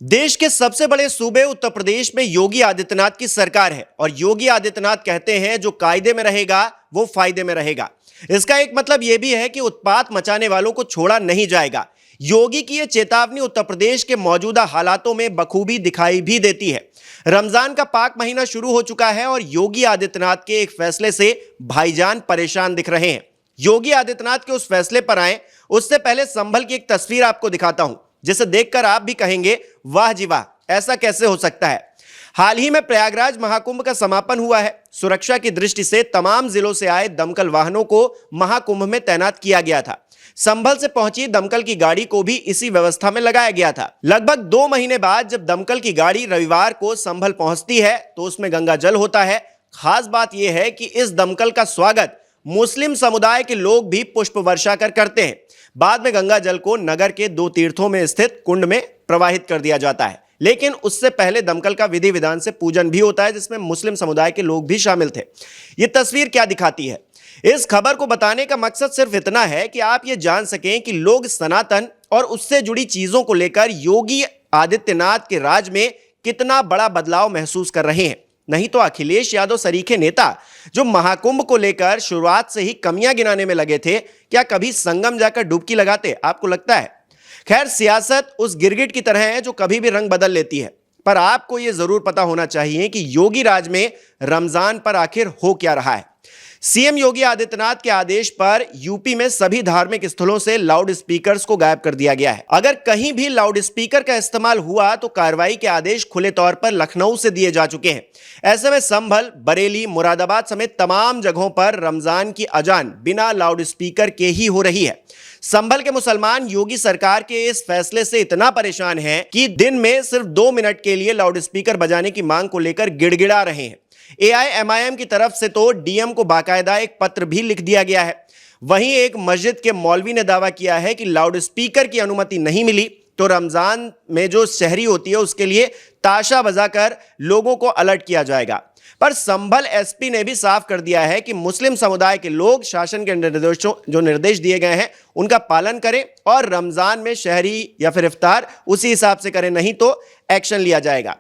देश के सबसे बड़े सूबे उत्तर प्रदेश में योगी आदित्यनाथ की सरकार है और योगी आदित्यनाथ कहते हैं जो कायदे में रहेगा वो फायदे में रहेगा। इसका एक मतलब यह भी है कि उत्पात मचाने वालों को छोड़ा नहीं जाएगा। योगी की यह चेतावनी उत्तर प्रदेश के मौजूदा हालातों में बखूबी दिखाई भी देती है। रमजान का पाक महीना शुरू हो चुका है और योगी आदित्यनाथ के एक फैसले से भाईजान परेशान दिख रहे हैं। योगी आदित्यनाथ के उस फैसले पर आए उससे पहले संभल की एक तस्वीर आपको दिखाता हूं, जिसे देखकर आप भी कहेंगे वाह जी वाह, ऐसा कैसे हो सकता है। हाल ही में प्रयागराज महाकुंभ का समापन हुआ है। सुरक्षा की दृष्टि से तमाम जिलों से आए दमकल वाहनों को महाकुंभ में तैनात किया गया था। संभल से पहुंची दमकल की गाड़ी को भी इसी व्यवस्था में लगाया गया था। लगभग 2 महीने बाद जब दमकल की गाड़ी रविवार को संभल पहुंचती है तो उसमें गंगा जल होता है। खास बात यह है कि इस दमकल का स्वागत मुस्लिम समुदाय के लोग भी पुष्प वर्षा कर करते हैं। बाद में गंगा जल को नगर के 2 तीर्थों में स्थित कुंड में प्रवाहित कर दिया जाता है, लेकिन उससे पहले दमकल का विधि विधान से पूजन भी होता है, जिसमें मुस्लिम समुदाय के लोग भी शामिल थे। यह तस्वीर क्या दिखाती है? इस खबर को बताने का मकसद सिर्फ इतना है कि आप यह जान सकें कि लोग सनातन और उससे जुड़ी चीजों को लेकर योगी आदित्यनाथ के राज में कितना बड़ा बदलाव महसूस कर रहे हैं। नहीं तो अखिलेश यादव सरीखे नेता जो महाकुंभ को लेकर शुरुआत से ही कमियां गिनाने में लगे थे, क्या कभी संगम जाकर डुबकी लगाते, आपको लगता है? खैर, सियासत उस गिरगिट की तरह है जो कभी भी रंग बदल लेती है। पर आपको यह जरूर पता होना चाहिए कि योगी राज में रमजान पर आखिर हो क्या रहा है। सीएम योगी आदित्यनाथ के आदेश पर यूपी में सभी धार्मिक स्थलों से लाउड स्पीकर्स को गायब कर दिया गया है। अगर कहीं भी लाउड स्पीकर का इस्तेमाल हुआ तो कार्रवाई के आदेश खुले तौर पर लखनऊ से दिए जा चुके हैं। ऐसे में संभल, बरेली, मुरादाबाद समेत तमाम जगहों पर रमजान की अजान बिना लाउड स्पीकर के ही हो रही है। संभल के मुसलमान योगी सरकार के इस फैसले से इतना परेशान हैं कि दिन में सिर्फ 2 मिनट के लिए लाउड स्पीकर बजाने की मांग को लेकर गिड़गिड़ा रहे हैं। एआईएमआईएम की तरफ से तो डीएम को बाकायदा एक पत्र भी लिख दिया गया है। वहीं एक मस्जिद के मौलवी ने दावा किया है कि लाउड स्पीकर की अनुमति नहीं मिली तो रमजान में जो शहरी होती है उसके लिए ताशा बजाकर लोगों को अलर्ट किया जाएगा। पर संभल एसपी ने भी साफ कर दिया है कि मुस्लिम समुदाय के लोग शासन के निर्देश दिए गए हैं उनका पालन करें और रमजान में शहरी या फिर इफ्तार उसी हिसाब से करें, नहीं तो एक्शन लिया जाएगा।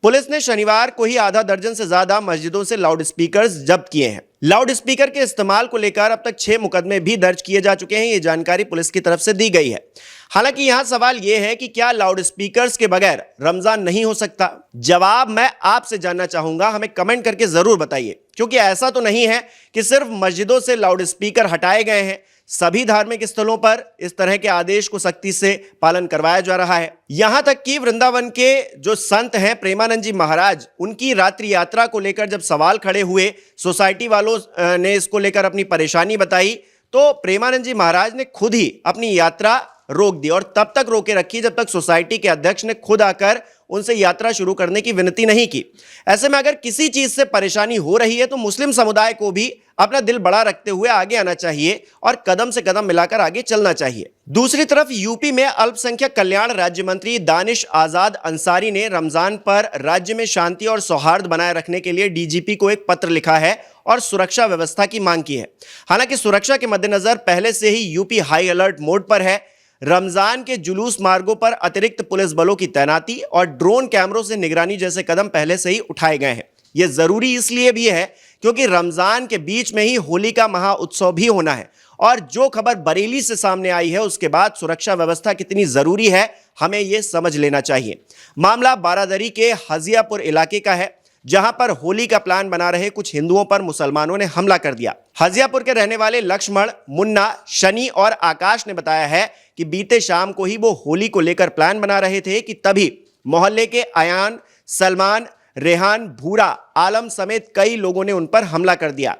पुलिस ने शनिवार को ही आधा दर्जन से ज्यादा मस्जिदों से लाउड स्पीकर्स जब्त किए हैं। लाउड स्पीकर के इस्तेमाल को लेकर अब तक 6 मुकदमे भी दर्ज किए जा चुके हैं। ये जानकारी पुलिस की तरफ से दी गई है। हालांकि यहां सवाल यह है कि क्या लाउड स्पीकर्स के बगैर रमजान नहीं हो सकता? जवाब मैं आपसे जानना चाहूंगा, हमें कमेंट करके जरूर बताइए, क्योंकि ऐसा तो नहीं है कि सिर्फ मस्जिदों से लाउड स्पीकर हटाए गए हैं। सभी धार्मिक स्थलों पर इस तरह के आदेश को सख्ती से पालन करवाया जा रहा है। यहां तक कि वृंदावन के जो संत हैं प्रेमानंद जी महाराज, उनकी रात्रि यात्रा को लेकर जब सवाल खड़े हुए, सोसाइटी वालों ने इसको लेकर अपनी परेशानी बताई तो प्रेमानंद जी महाराज ने खुद ही अपनी यात्रा रोक दी और तब तक रोके रखी जब तक सोसाइटी के अध्यक्ष ने खुद आकर उनसे यात्रा शुरू करने की विनती नहीं की। ऐसे में अगर किसी चीज से परेशानी हो रही है तो मुस्लिम समुदाय को भी अपना दिल बड़ा रखते हुए आगे आना चाहिए और कदम से कदम मिलाकर आगे चलना चाहिए। दूसरी तरफ यूपी में अल्पसंख्यक कल्याण राज्य मंत्री दानिश आजाद अंसारी ने रमजान पर राज्य में शांति और सौहार्द बनाए रखने के लिए डीजीपी को एक पत्र लिखा है और सुरक्षा व्यवस्था की मांग की है। हालांकि सुरक्षा के मद्देनजर पहले से ही यूपी हाई अलर्ट मोड पर है। रमजान के जुलूस मार्गों पर अतिरिक्त पुलिस बलों की तैनाती और ड्रोन कैमरों से निगरानी जैसे कदम पहले से ही उठाए गए हैं। यह जरूरी इसलिए भी है क्योंकि रमजान के बीच में ही होली का महाउत्सव भी होना है और जो खबर बरेली से सामने आई है उसके बाद सुरक्षा व्यवस्था कितनी जरूरी है हमें यह समझ लेना चाहिए। मामला बारादरी के हजियापुर इलाके का है, जहां पर होली का प्लान बना रहे कुछ हिंदुओं पर मुसलमानों ने हमला कर दिया। हजियापुर के रहने वाले लक्ष्मण, मुन्ना, शनि और आकाश ने बताया है कि बीते शाम को ही वो होली को लेकर प्लान बना रहे थे कि तभी मोहल्ले के अयान, सलमान, रेहान, भूरा, आलम समेत कई लोगों ने उन पर हमला कर दिया।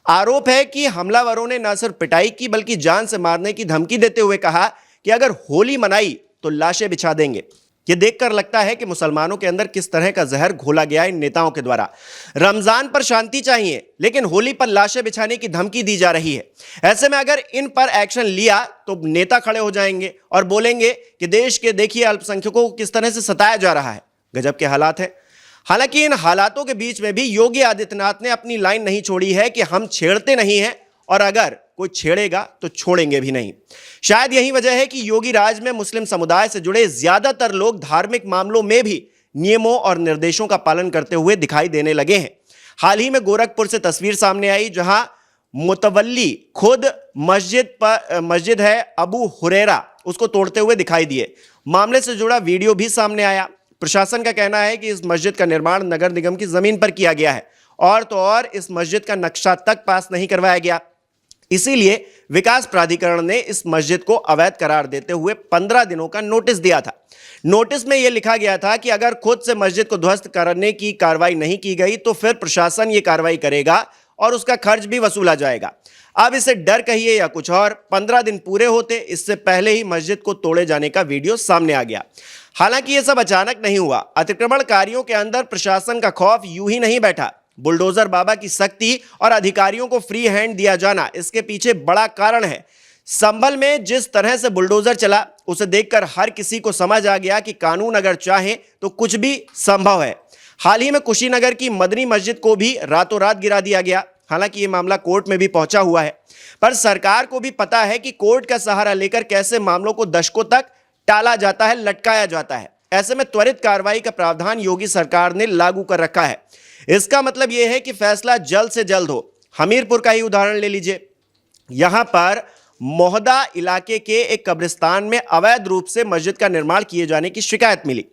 आरोप है कि हमलावरों ने न सिर्फ पिटाई की बल्कि जान से मारने की धमकी देते हुए कहा कि अगर होली मनाई तो लाशें बिछा देंगे। यह देखकर लगता है कि मुसलमानों के अंदर किस तरह का जहर घोला गया इन नेताओं के द्वारा। रमजान पर शांति चाहिए लेकिन होली पर लाशें बिछाने की धमकी दी जा रही है। ऐसे में अगर इन पर एक्शन लिया तो नेता खड़े हो जाएंगे और बोलेंगे कि देश के देखिए अल्पसंख्यकों को किस तरह से सताया जा रहा है। गजब के हालात है। हालांकि इन हालातों के बीच में भी योगी आदित्यनाथ ने अपनी लाइन नहीं छोड़ी है कि हम छेड़ते नहीं हैं और अगर कोई छेड़ेगा तो छोड़ेंगे भी नहीं। शायद यही वजह है कि योगी राज में मुस्लिम समुदाय से जुड़े ज्यादातर लोग धार्मिक मामलों में भी नियमों और निर्देशों का पालन करते हुए दिखाई देने लगे हैं। हाल ही में गोरखपुर से तस्वीर सामने आई जहां मुतवल्ली खुद मस्जिद है अबू हुरैरा उसको तोड़ते हुए दिखाई दिए। मामले से जुड़ा वीडियो भी सामने आया। प्रशासन का कहना है कि इस मस्जिद का निर्माण नगर निगम की जमीन पर किया गया है और तो और इस मस्जिद का नक्शा तक पास नहीं करवाया गया। इसीलिए विकास प्राधिकरण ने इस मस्जिद को अवैध करार देते हुए 15 दिनों का नोटिस दिया था। नोटिस में यह लिखा गया था कि अगर खुद से मस्जिद को ध्वस्त करने की कार्रवाई नहीं की गई तो फिर प्रशासन ये कार्रवाई करेगा और उसका खर्च भी वसूला जाएगा। अब इसे डर कहिए या कुछ और, 15 दिन पूरे होते इससे पहले ही मस्जिद को तोड़े जाने का वीडियो सामने आ गया। हालांकि यह सब अचानक नहीं हुआ। अतिक्रमणकारियों के अंदर प्रशासन का खौफ यूं ही नहीं बैठा। बुलडोजर बाबा की सख्ती और अधिकारियों को फ्री हैंड दिया जाना इसके पीछे बड़ा कारण है। संभल में जिस तरह से बुलडोजर चला उसे देखकर हर किसी को समझ आ गया कि कानून अगर चाहे तो कुछ भी संभव है। हाल ही में कुशीनगर की मदनी मस्जिद को भी रातों रात गिरा दिया गया। हालांकि यह मामला कोर्ट में भी पहुंचा हुआ है, पर सरकार को भी पता है कि कोर्ट का सहारा लेकर कैसे मामलों को दशकों तक टाला जाता है, लटकाया जाता है। ऐसे में त्वरित कार्रवाई का प्रावधान योगी सरकार ने लागू कर रखा है। इसका मतलब यह है कि फैसला जल्द से जल्द हो। हमीरपुर का ही उदाहरण ले लीजिए। यहां पर मोहदा इलाके के एक कब्रिस्तान में अवैध रूप से मस्जिद का निर्माण किए जाने की शिकायत मिली,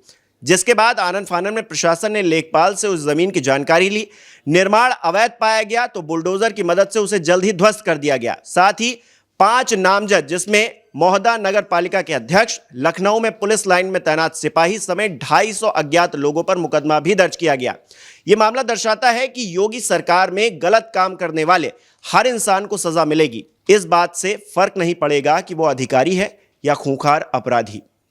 जिसके बाद आनन फानन में प्रशासन ने लेखपाल से उस जमीन की जानकारी ली। निर्माण अवैध पाया गया तो बुलडोजर की मदद से उसे जल्द ही ध्वस्त कर दिया गया। साथ ही 5 नामजद जिसमें मोहदा नगर पालिका के अध्यक्ष, लखनऊ में पुलिस लाइन में तैनात सिपाही समेत 250 अज्ञात लोगों पर मुकदमा भी दर्ज किया गया। यह मामला दर्शाता है कि योगी सरकार में गलत काम करने वाले हर इंसान को सजा मिलेगी। इस बात से फर्क नहीं पड़ेगा कि वो अधिकारी है या खूंखार अपराधी।